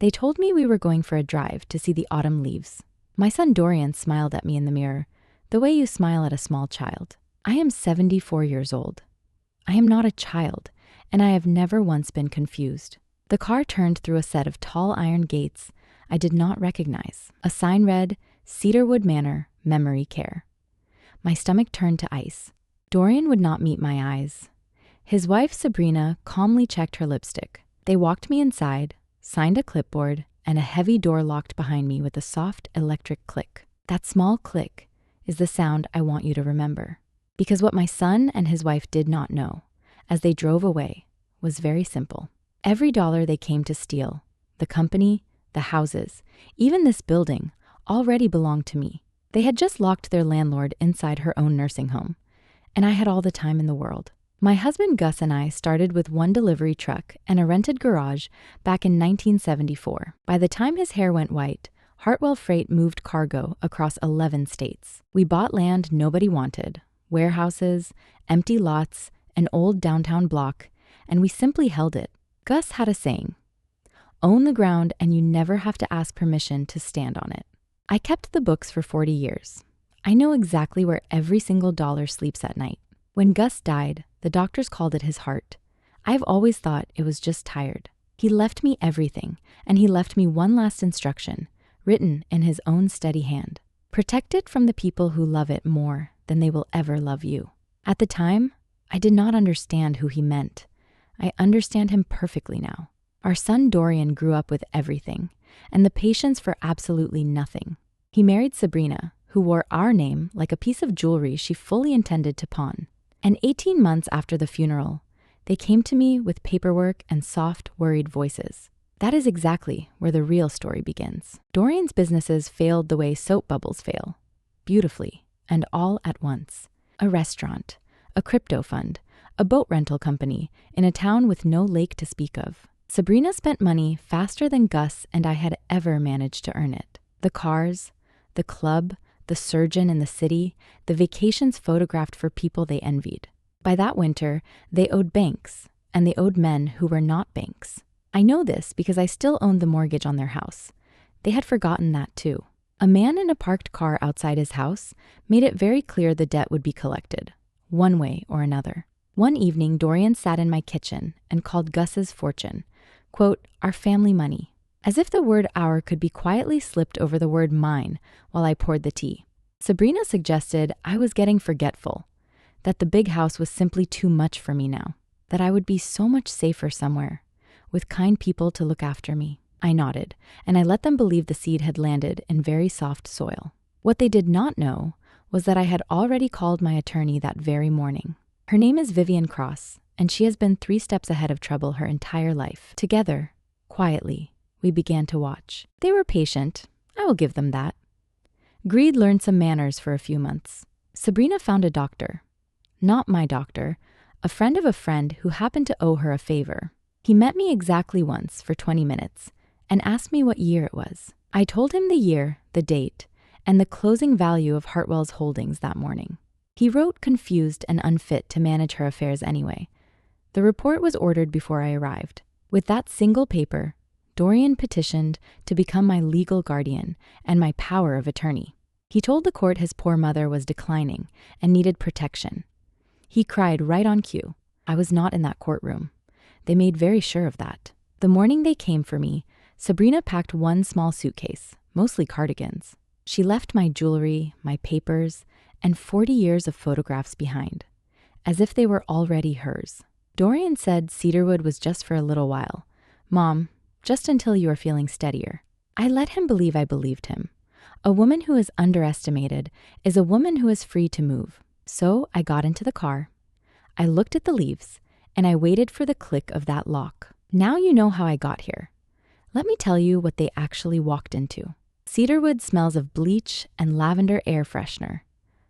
They told me we were going for a drive to see the autumn leaves. My son Dorian smiled at me in the mirror, the way you smile at a small child. I am 74 years old. I am not a child, and I have never once been confused. The car turned through a set of tall iron gates I did not recognize. A sign read, Cedarwood Manor, Memory Care. My stomach turned to ice. Dorian would not meet my eyes. His wife, Sabrina, calmly checked her lipstick. They walked me inside, signed a clipboard, and a heavy door locked behind me with a soft electric click. That small click is the sound I want you to remember. Because what my son and his wife did not know, as they drove away, was very simple. Every dollar they came to steal, the company, the houses, even this building, already belonged to me. They had just locked their landlord inside her own nursing home, and I had all the time in the world. My husband Gus and I started with one delivery truck and a rented garage back in 1974. By the time his hair went white, Hartwell Freight moved cargo across 11 states. We bought land nobody wanted, warehouses, empty lots, an old downtown block, and we simply held it. Gus had a saying, own the ground and you never have to ask permission to stand on it. I kept the books for 40 years. I know exactly where every single dollar sleeps at night. When Gus died, the doctors called it his heart. I've always thought it was just tired. He left me everything, and he left me one last instruction, written in his own steady hand. Protect it from the people who love it more than they will ever love you. At the time, I did not understand who he meant. I understand him perfectly now. Our son Dorian grew up with everything, and the patience for absolutely nothing. He married Sabrina, who wore our name like a piece of jewelry she fully intended to pawn. And 18 months after the funeral, they came to me with paperwork and soft, worried voices. That is exactly where the real story begins. Dorian's businesses failed the way soap bubbles fail, beautifully, and all at once. A restaurant, a crypto fund, a boat rental company in a town with no lake to speak of. Sabrina spent money faster than Gus and I had ever managed to earn it. The cars, the club, the surgeon in the city, the vacations photographed for people they envied. By that winter, they owed banks, and they owed men who were not banks. I know this because I still owned the mortgage on their house. They had forgotten that too. A man in a parked car outside his house made it very clear the debt would be collected, one way or another. One evening, Dorian sat in my kitchen and called Gus's fortune, quote, our family money, as if the word our could be quietly slipped over the word mine while I poured the tea. Sabrina suggested I was getting forgetful, that the big house was simply too much for me now, that I would be so much safer somewhere, with kind people to look after me. I nodded, and I let them believe the seed had landed in very soft soil. What they did not know was that I had already called my attorney that very morning. Her name is Vivian Cross, and she has been 3 steps ahead of trouble her entire life. Together, quietly, we began to watch. They were patient, I will give them that. Greed learned some manners for a few months. Sabrina found a doctor. Not my doctor, a friend of a friend who happened to owe her a favor. He met me exactly once for 20 minutes and asked me what year it was. I told him the year, the date, and the closing value of Hartwell's holdings that morning. He wrote confused and unfit to manage her affairs anyway. The report was ordered before I arrived. With that single paper, Dorian petitioned to become my legal guardian and my power of attorney. He told the court his poor mother was declining and needed protection. He cried right on cue. I was not in that courtroom. They made very sure of that. The morning they came for me, Sabrina packed one small suitcase, mostly cardigans. She left my jewelry, my papers, and 40 years of photographs behind, as if they were already hers. Dorian said Cedarwood was just for a little while. Mom, just until you are feeling steadier. I let him believe I believed him. A woman who is underestimated is a woman who is free to move. So I got into the car. I looked at the leaves, and I waited for the click of that lock. Now you know how I got here. Let me tell you what they actually walked into. Cedarwood smells of bleach and lavender air freshener.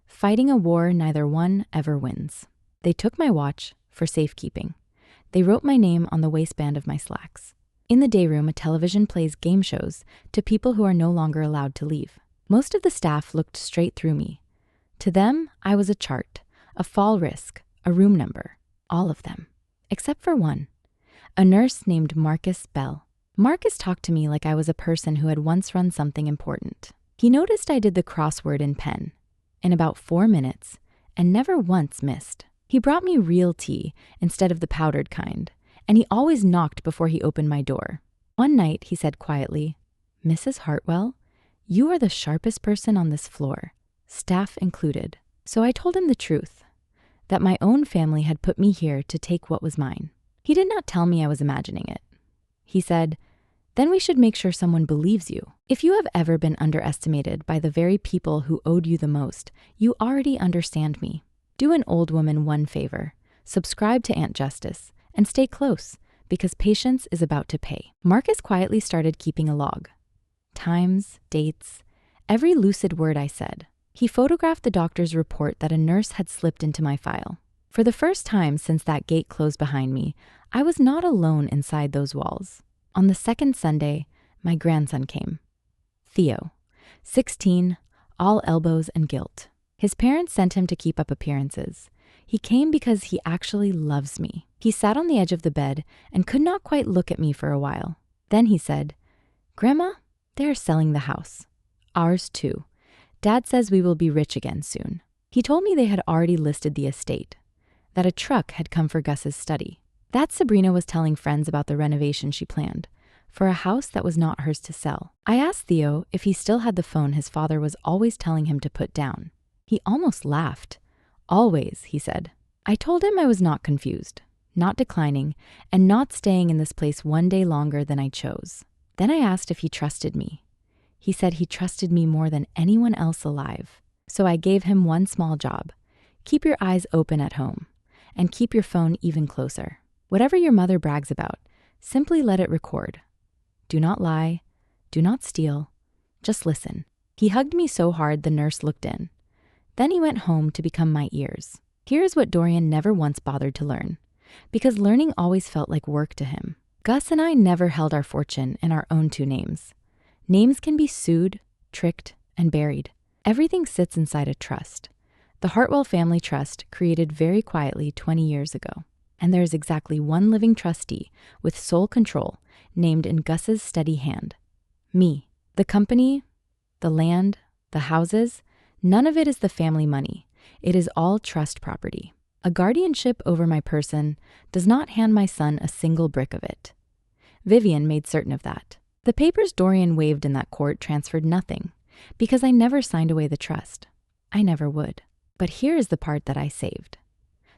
Fighting a war neither one ever wins. They took my watch for safekeeping. They wrote my name on the waistband of my slacks. In the day room, a television plays game shows to people who are no longer allowed to leave. Most of the staff looked straight through me. To them, I was a chart, a fall risk, a room number. All of them, except for one, a nurse named Marcus Bell. Marcus talked to me like I was a person who had once run something important. He noticed I did the crossword in pen in about 4 minutes and never once missed. He brought me real tea instead of the powdered kind, and he always knocked before he opened my door. One night, he said quietly, "Mrs. Hartwell, you are the sharpest person on this floor, staff included." So I told him the truth, that my own family had put me here to take what was mine. He did not tell me I was imagining it. He said, "Then we should make sure someone believes you. If you have ever been underestimated by the very people who owed you the most, you already understand me. Do an old woman one favor, subscribe to Aunt Justice, and stay close, because patience is about to pay." Marcus quietly started keeping a log. Times, dates, every lucid word I said. He photographed the doctor's report that a nurse had slipped into my file. For the first time since that gate closed behind me, I was not alone inside those walls. On the second Sunday, my grandson came. Theo, 16, all elbows and guilt. His parents sent him to keep up appearances. He came because he actually loves me. He sat on the edge of the bed and could not quite look at me for a while. Then he said, "Grandma, they are selling the house. Ours too. Dad says we will be rich again soon." He told me they had already listed the estate, that a truck had come for Gus's study, that Sabrina was telling friends about the renovation she planned, for a house that was not hers to sell. I asked Theo if he still had the phone his father was always telling him to put down. He almost laughed. "Always," he said. I told him I was not confused, not declining, and not staying in this place one day longer than I chose. Then I asked if he trusted me. He said he trusted me more than anyone else alive. So I gave him one small job. Keep your eyes open at home, and keep your phone even closer. Whatever your mother brags about, simply let it record. Do not lie, do not steal, just listen. He hugged me so hard the nurse looked in. Then he went home to become my ears. Here's what Dorian never once bothered to learn, because learning always felt like work to him. Gus and I never held our fortune in our own two names. Names can be sued, tricked, and buried. Everything sits inside a trust. The Hartwell Family Trust created very quietly 20 years ago. And there is exactly one living trustee with sole control named in Gus's steady hand. Me. The company, the land, the houses, none of it is the family money. It is all trust property. A guardianship over my person does not hand my son a single brick of it. Vivian made certain of that. The papers Dorian waved in that court transferred nothing, because I never signed away the trust. I never would. But here is the part that I saved.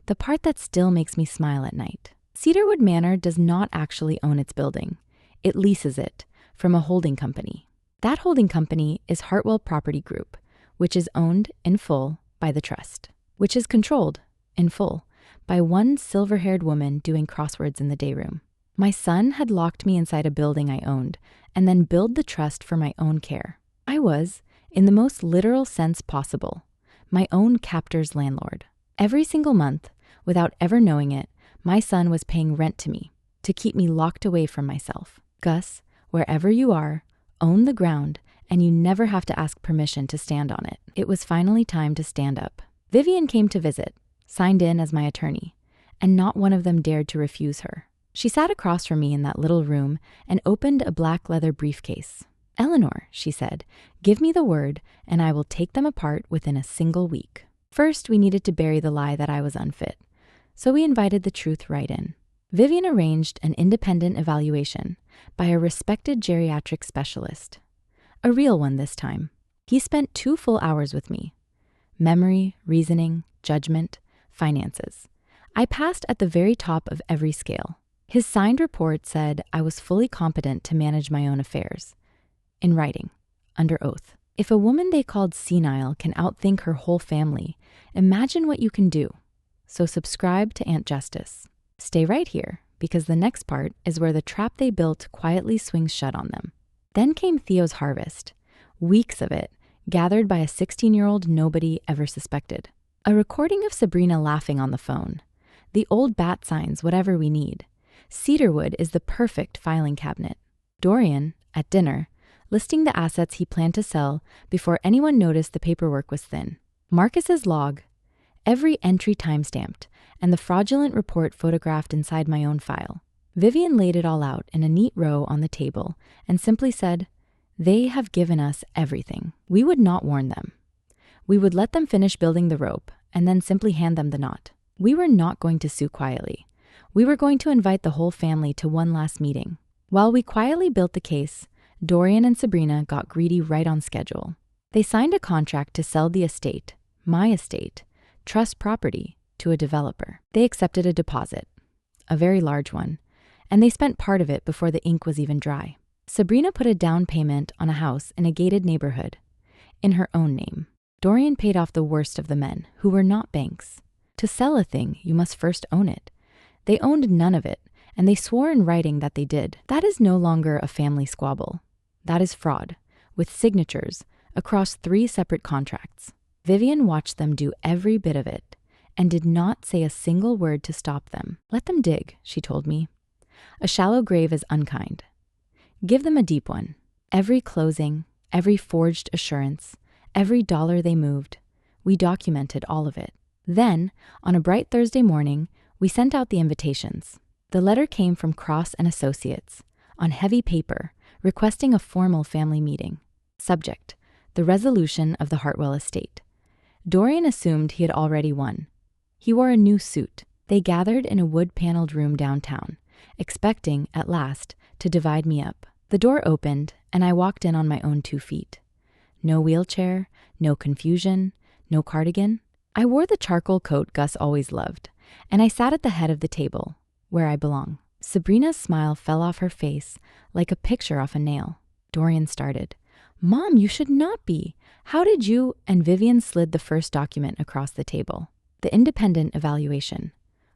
The part that still makes me smile at night. Cedarwood Manor does not actually own its building. It leases it from a holding company. That holding company is Hartwell Property Group, which is owned in full by the trust, which is controlled in full by one silver-haired woman doing crosswords in the day room. My son had locked me inside a building I owned and then billed the trust for my own care. I was, in the most literal sense possible, my own captor's landlord. Every single month, without ever knowing it, my son was paying rent to me to keep me locked away from myself. Gus, wherever you are, own the ground, and you never have to ask permission to stand on it. It was finally time to stand up. Vivian came to visit, signed in as my attorney, and not one of them dared to refuse her. She sat across from me in that little room and opened a black leather briefcase. "Eleanor," she said, "give me the word, and I will take them apart within a single week." First, we needed to bury the lie that I was unfit, so we invited the truth right in. Vivian arranged an independent evaluation by a respected geriatric specialist. A real one this time. He spent 2 full hours with me. Memory, reasoning, judgment, finances. I passed at the very top of every scale. His signed report said I was fully competent to manage my own affairs. In writing, under oath. If a woman they called senile can outthink her whole family, imagine what you can do. So subscribe to Aunt Justice. Stay right here, because the next part is where the trap they built quietly swings shut on them. Then came Theo's harvest, weeks of it, gathered by a 16-year-old nobody ever suspected. A recording of Sabrina laughing on the phone. The old bat signs, whatever we need. Cedarwood is the perfect filing cabinet. Dorian, at dinner, listing the assets he planned to sell before anyone noticed the paperwork was thin. Marcus's log, every entry timestamped, and the fraudulent report photographed inside my own file. Vivian laid it all out in a neat row on the table and simply said, "They have given us everything. We would not warn them. We would let them finish building the rope and then simply hand them the knot. We were not going to sue quietly. We were going to invite the whole family to one last meeting." While we quietly built the case, Dorian and Sabrina got greedy right on schedule. They signed a contract to sell the estate, my estate, trust property, to a developer. They accepted a deposit, a very large one, and they spent part of it before the ink was even dry. Sabrina put a down payment on a house in a gated neighborhood, in her own name. Dorian paid off the worst of the men, who were not banks. To sell a thing, you must first own it. They owned none of it, and they swore in writing that they did. That is no longer a family squabble. That is fraud, with signatures, across 3 separate contracts. Vivian watched them do every bit of it, and did not say a single word to stop them. "Let them dig," she told me. "A shallow grave is unkind. Give them a deep one. Every closing, every forged assurance, every dollar they moved, we documented all of it. Then, on a bright Thursday morning, we sent out the invitations. The letter came from Cross and Associates, on heavy paper, requesting a formal family meeting. Subject: the resolution of the Hartwell estate. Dorian assumed he had already won. He wore a new suit. They gathered in a wood-paneled room downtown, expecting, at last, to divide me up. The door opened, and I walked in on my own 2 feet. No wheelchair, no confusion, no cardigan. I wore the charcoal coat Gus always loved, and I sat at the head of the table, where I belong. Sabrina's smile fell off her face like a picture off a nail. Dorian started. "Mom, you should not be. How did you?" And Vivian slid the first document across the table. The independent evaluation.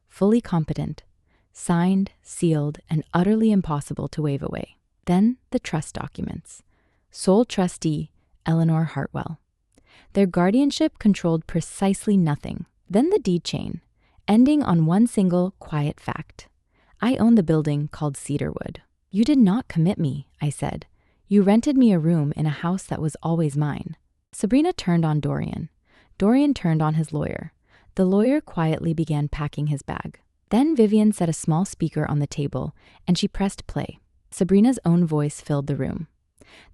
Fully competent. Signed, sealed, and utterly impossible to wave away. Then the trust documents. Sole trustee, Eleanor Hartwell. Their guardianship controlled precisely nothing. Then the deed chain, ending on one single quiet fact. I own the building called Cedarwood. "You did not commit me," I said. "You rented me a room in a house that was always mine." Sabrina turned on Dorian. Dorian turned on his lawyer. The lawyer quietly began packing his bag. Then Vivian set a small speaker on the table, and she pressed play. Sabrina's own voice filled the room.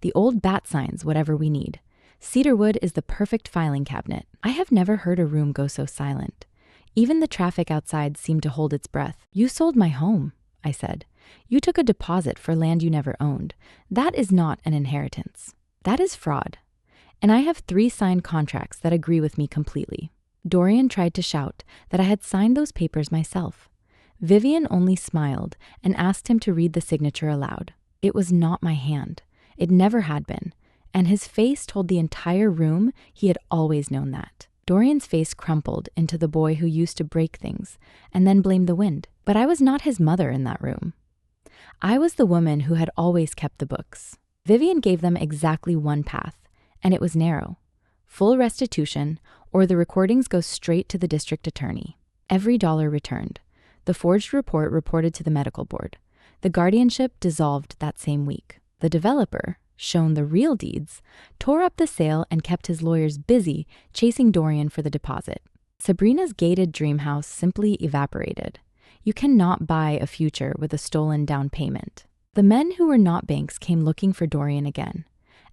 "The old bat signs, whatever we need. Cedarwood is the perfect filing cabinet." I have never heard a room go so silent. Even the traffic outside seemed to hold its breath. "You sold my home," I said. "You took a deposit for land you never owned. That is not an inheritance. That is fraud. And I have 3 signed contracts that agree with me completely." Dorian tried to shout that I had signed those papers myself. Vivian only smiled and asked him to read the signature aloud. It was not my hand. It never had been. And his face told the entire room he had always known that. Dorian's face crumpled into the boy who used to break things and then blame the wind. But I was not his mother in that room. I was the woman who had always kept the books. Vivian gave them exactly one path, and it was narrow. Full restitution, or the recordings go straight to the district attorney. Every dollar returned. The forged report reported to the medical board. The guardianship dissolved that same week. The developer, shown the real deeds, tore up the sale and kept his lawyers busy chasing Dorian for the deposit. Sabrina's gated dream house simply evaporated. You cannot buy a future with a stolen down payment. The men who were not banks came looking for Dorian again,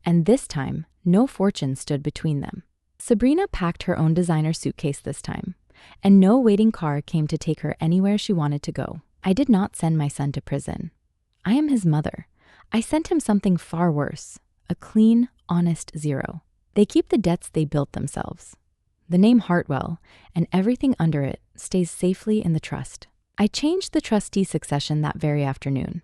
and this time, no fortune stood between them. Sabrina packed her own designer suitcase this time, and no waiting car came to take her anywhere she wanted to go. I did not send my son to prison. I am his mother. I sent him something far worse, a clean, honest 0. They keep the debts they built themselves. The name Hartwell and everything under it stays safely in the trust. I changed the trustee succession that very afternoon.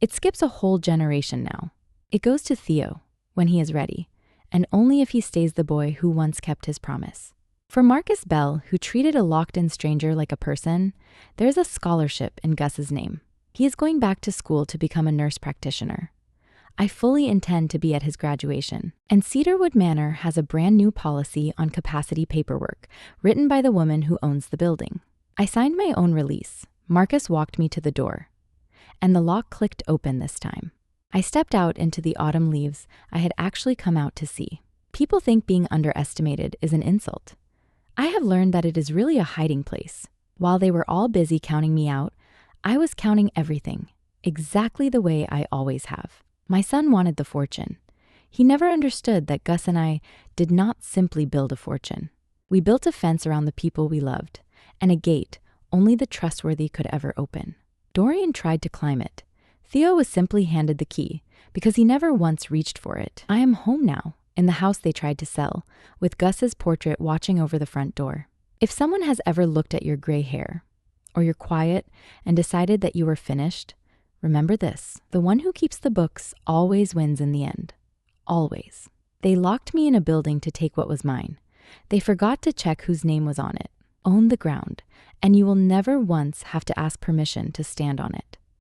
It skips a whole generation now. It goes to Theo when he is ready, and only if he stays the boy who once kept his promise. For Marcus Bell, who treated a locked-in stranger like a person, there's a scholarship in Gus's name. He is going back to school to become a nurse practitioner. I fully intend to be at his graduation. And Cedarwood Manor has a brand new policy on capacity paperwork, written by the woman who owns the building. I signed my own release. Marcus walked me to the door, and the lock clicked open this time. I stepped out into the autumn leaves I had actually come out to see. People think being underestimated is an insult. I have learned that it is really a hiding place. While they were all busy counting me out, I was counting everything, exactly the way I always have. My son wanted the fortune. He never understood that Gus and I did not simply build a fortune. We built a fence around the people we loved, and a gate only the trustworthy could ever open. Dorian tried to climb it. Theo was simply handed the key, because he never once reached for it. I am home now, in the house they tried to sell, with Gus's portrait watching over the front door. If someone has ever looked at your gray hair, or your quiet, and decided that you were finished, remember this: the one who keeps the books always wins in the end. Always. They locked me in a building to take what was mine. They forgot to check whose name was on it. Own the ground, and you will never once have to ask permission to stand on it.